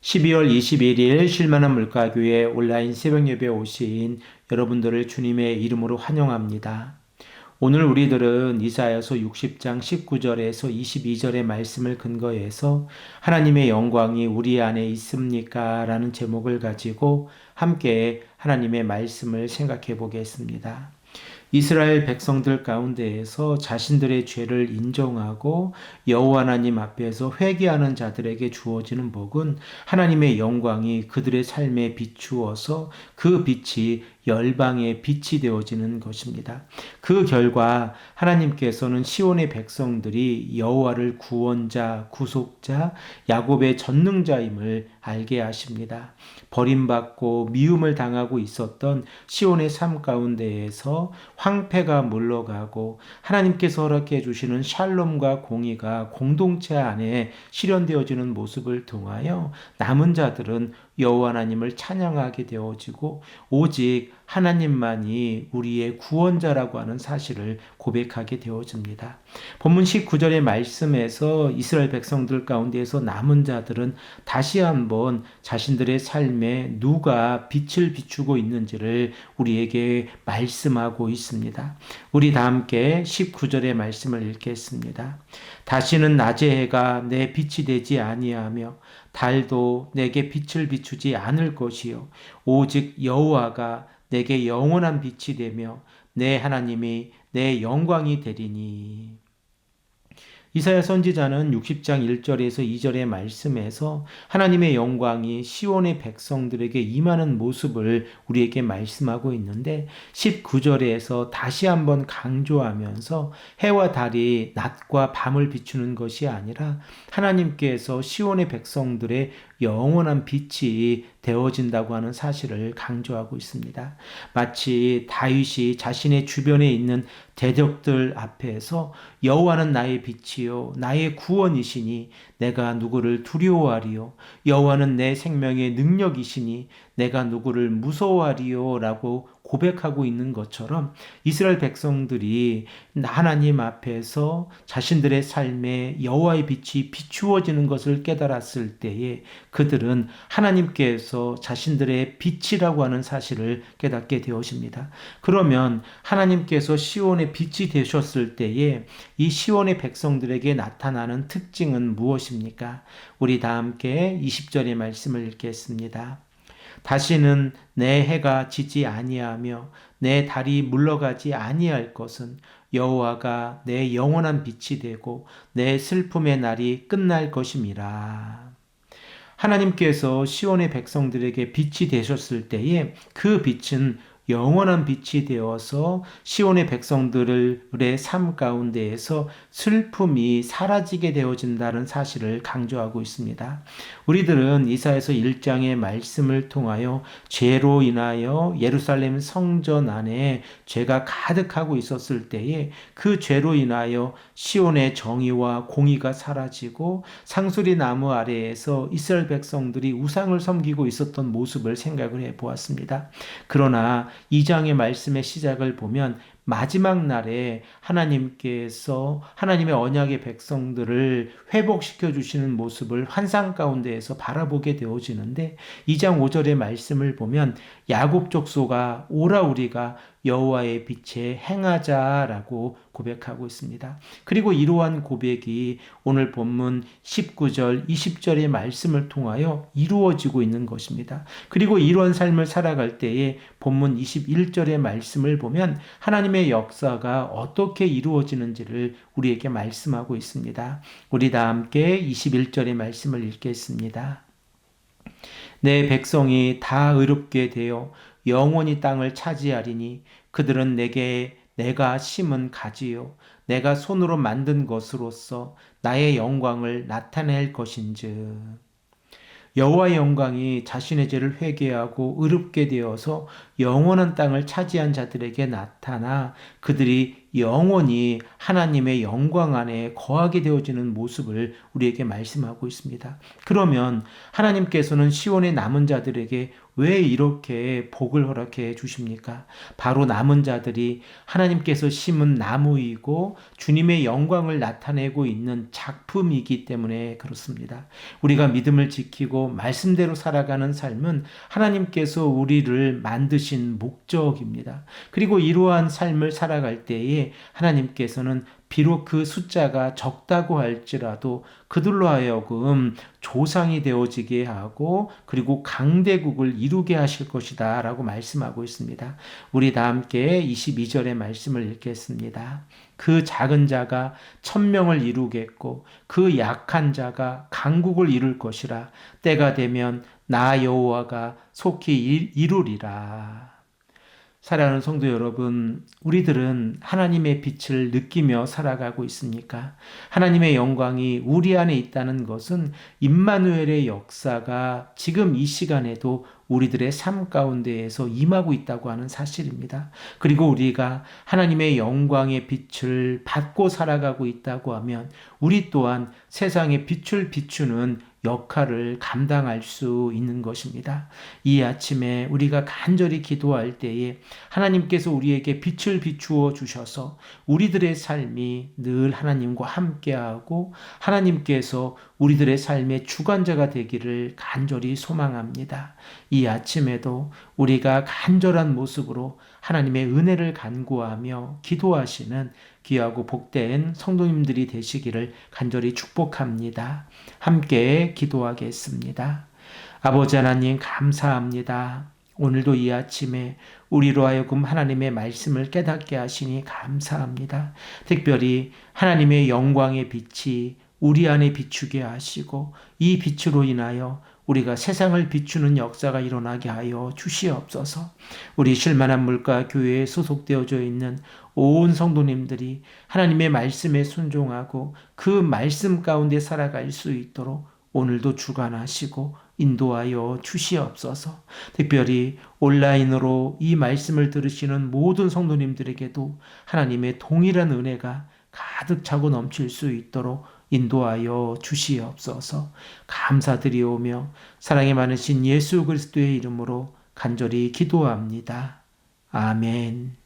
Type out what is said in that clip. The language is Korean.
12월 21일 쉴만한 물가교회 온라인 새벽 예배 오신 여러분들을 주님의 이름으로 환영합니다. 오늘 우리들은 이사야서 60장 19절에서 22절의 말씀을 근거해서 하나님의 영광이 우리 안에 있습니까? 라는 제목을 가지고 함께 하나님의 말씀을 생각해 보겠습니다. 이스라엘 백성들 가운데에서 자신들의 죄를 인정하고 여호와 하나님 앞에서 회개하는 자들에게 주어지는 복은 하나님의 영광이 그들의 삶에 비추어서 그 빛이 열방의 빛이 되어지는 것입니다. 그 결과 하나님께서는 시온의 백성들이 여호와를 구원자, 구속자, 야곱의 전능자임을 알게 하십니다. 버림받고 미움을 당하고 있었던 시온의 삶 가운데에서 황폐가 물러가고 하나님께서 허락해 주시는 샬롬과 공의가 공동체 안에 실현되어지는 모습을 통하여 남은 자들은 여호와 하나님을 찬양하게 되어지고 오직 하나님만이 우리의 구원자라고 하는 사실을 고백하게 되어집니다. 본문 19절의 말씀에서 이스라엘 백성들 가운데에서 남은 자들은 다시 한번 자신들의 삶에 누가 빛을 비추고 있는지를 우리에게 말씀하고 있습니다. 우리 다 함께 19절의 말씀을 읽겠습니다. 다시는 낮의 해가 내 빛이 되지 아니하며 달도 내게 빛을 비추지 않을 것이요 오직 여호와가 내게 영원한 빛이 되며 내 하나님이 내 영광이 되리니. 이사야 선지자는 60장 1절에서 2절의 말씀에서 하나님의 영광이 시온의 백성들에게 임하는 모습을 우리에게 말씀하고 있는데 19절에서 다시 한번 강조하면서 해와 달이 낮과 밤을 비추는 것이 아니라 하나님께서 시온의 백성들의 영원한 빛이 되어진다고 하는 사실을 강조하고 있습니다. 마치 다윗이 자신의 주변에 있는 대적들 앞에서 여호와는 나의 빛이요 나의 구원이시니 내가 누구를 두려워하리요 여호와는 내 생명의 능력이시니 내가 누구를 무서워하리요 라고 고백하고 있는 것처럼 이스라엘 백성들이 하나님 앞에서 자신들의 삶에 여호와의 빛이 비추어지는 것을 깨달았을 때에 그들은 하나님께서 자신들의 빛이라고 하는 사실을 깨닫게 되어집니다. 그러면 하나님께서 시온의 빛이 되셨을 때에 이 시온의 백성들에게 나타나는 특징은 무엇입니까? 우리 다 함께 20절의 말씀을 읽겠습니다. 다시는 내 해가 지지 아니하며 내 달이 물러가지 아니할 것은 여호와가 내 영원한 빛이 되고 내 슬픔의 날이 끝날 것임이라. 하나님께서 시온의 백성들에게 빛이 되셨을 때에 그 빛은 영원한 빛이 되어서 시온의 백성들의 삶 가운데에서 슬픔이 사라지게 되어진다는 사실을 강조하고 있습니다. 우리들은 이사야서 1장의 말씀을 통하여 죄로 인하여 예루살렘 성전 안에 죄가 가득하고 있었을 때에 그 죄로 인하여 시온의 정의와 공의가 사라지고 상수리 나무 아래에서 이스라엘 백성들이 우상을 섬기고 있었던 모습을 생각을 해 보았습니다. 그러나 2장의 말씀의 시작을 보면 마지막 날에 하나님께서 하나님의 언약의 백성들을 회복시켜 주시는 모습을 환상 가운데에서 바라보게 되어지는데 2장 5절의 말씀을 보면 야곱 족속아 오라 우리가 여호와의 빛에 행하자라고 고백하고 있습니다. 그리고 이러한 고백이 오늘 본문 19절, 20절의 말씀을 통하여 이루어지고 있는 것입니다. 그리고 이러한 삶을 살아갈 때에 본문 21절의 말씀을 보면 하나님의 역사가 어떻게 이루어지는지를 우리에게 말씀하고 있습니다. 우리 다 함께 21절의 말씀을 읽겠습니다. 내 백성이 다 의롭게 되어 영원히 땅을 차지하리니 그들은 내가 심은 가지요 내가 손으로 만든 것으로서 나의 영광을 나타낼 것인즉. 여호와의 영광이 자신의 죄를 회개하고 의롭게 되어서 영원한 땅을 차지한 자들에게 나타나 그들이 영원히 하나님의 영광 안에 거하게 되어지는 모습을 우리에게 말씀하고 있습니다. 그러면 하나님께서는 시온의 남은 자들에게 왜 이렇게 복을 허락해 주십니까? 바로 남은 자들이 하나님께서 심은 나무이고 주님의 영광을 나타내고 있는 작품이기 때문에 그렇습니다. 우리가 믿음을 지키고 말씀대로 살아가는 삶은 하나님께서 우리를 만드신 목적입니다. 그리고 이러한 삶을 살아갈 때에 하나님께서는 비록 그 숫자가 적다고 할지라도 그들로 하여금 조상이 되어지게 하고 그리고 강대국을 이루게 하실 것이다 라고 말씀하고 있습니다. 우리 다 함께 22절의 말씀을 읽겠습니다. 그 작은 자가 1000명을 이루겠고 그 약한 자가 강국을 이룰 것이라. 때가 되면 나 여호와가 속히 이루리라. 사랑하는 성도 여러분, 우리들은 하나님의 빛을 느끼며 살아가고 있습니까? 하나님의 영광이 우리 안에 있다는 것은 임마누엘의 역사가 지금 이 시간에도 우리들의 삶 가운데에서 임하고 있다고 하는 사실입니다. 그리고 우리가 하나님의 영광의 빛을 받고 살아가고 있다고 하면 우리 또한 세상에 빛을 비추는 역할을 감당할 수 있는 것입니다. 이 아침에 우리가 간절히 기도할 때에 하나님께서 우리에게 빛을 비추어 주셔서 우리들의 삶이 늘 하나님과 함께하고 하나님께서 우리들의 삶의 주관자가 되기를 간절히 소망합니다. 이 아침에도 우리가 간절한 모습으로 하나님의 은혜를 간구하며 기도하시는 귀하고 복된 성도님들이 되시기를 간절히 축복합니다. 함께 기도하겠습니다. 아버지 하나님 감사합니다. 오늘도 이 아침에 우리로 하여금 하나님의 말씀을 깨닫게 하시니 감사합니다. 특별히 하나님의 영광의 빛이 우리 안에 비추게 하시고 이 빛으로 인하여 우리가 세상을 비추는 역사가 일어나게 하여 주시옵소서. 우리 쉴만한 물가 교회에 소속되어져 있는 온 성도님들이 하나님의 말씀에 순종하고 그 말씀 가운데 살아갈 수 있도록 오늘도 주관하시고 인도하여 주시옵소서. 특별히 온라인으로 이 말씀을 들으시는 모든 성도님들에게도 하나님의 동일한 은혜가 가득 차고 넘칠 수 있도록 인도하여 주시옵소서. 감사드리오며 사랑이 많으신 예수 그리스도의 이름으로 간절히 기도합니다. 아멘.